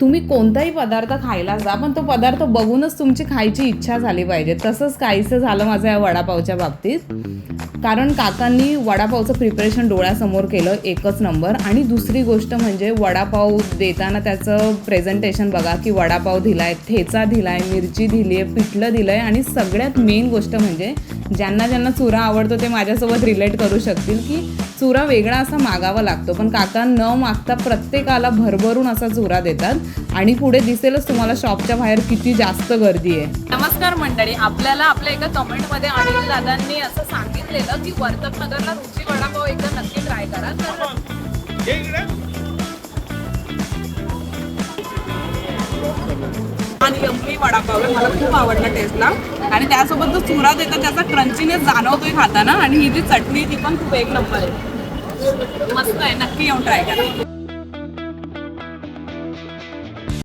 तुम्ही कोणताही पदार्थ खायला जा, पण तो पदार्थ बघूनच तुमची खायची इच्छा झाली पाहिजे. तसंच काहीसं झालं माझं या वडापावच्या बाबतीत. कारण काकांनी वडापावचं प्रिपरेशन डोळ्यासमोर केलं एकच नंबर. आणि दुसरी गोष्ट म्हणजे वडापाव देताना त्याचं प्रेझेंटेशन बघा, की वडापाव दिला आहे, ठेचा दिला आहे, मिरची दिली आहे, पिठलं दिलं आहे. आणि सगळ्यात मेन गोष्ट म्हणजे ज्यांना ज्यांना चुरा आवडतो ते माझ्यासोबत रिलेट करू शकतील, की चुरा वेगळा असा मागावा लागतो, पण काका न मागता प्रत्येकाला भरभरून असा चुरा देतात. आणि पुढे दिसेलच तुम्हाला शॉपच्या बाहेर किती जास्त गर्दी आहे. नमस्कार मंडळी, आपल्याला आपल्या एका कमेंटमध्ये अनिल दादांनी असं सांगितलेलं की वर्तकनगरला रुची वडापाव एकदा नक्की ट्राय करा. आणि यम्मी वडापाव आहे, मला खूप आवडला टेस्टला. आणि त्यासोबत जो चुरा देतात त्याचा क्रंचीनेस जाणवतोय खाताना. आणि ही जी चटणी ती पण खूप एक नंबर आहे, मस्त आहे, नक्की येऊन ट्राय करा.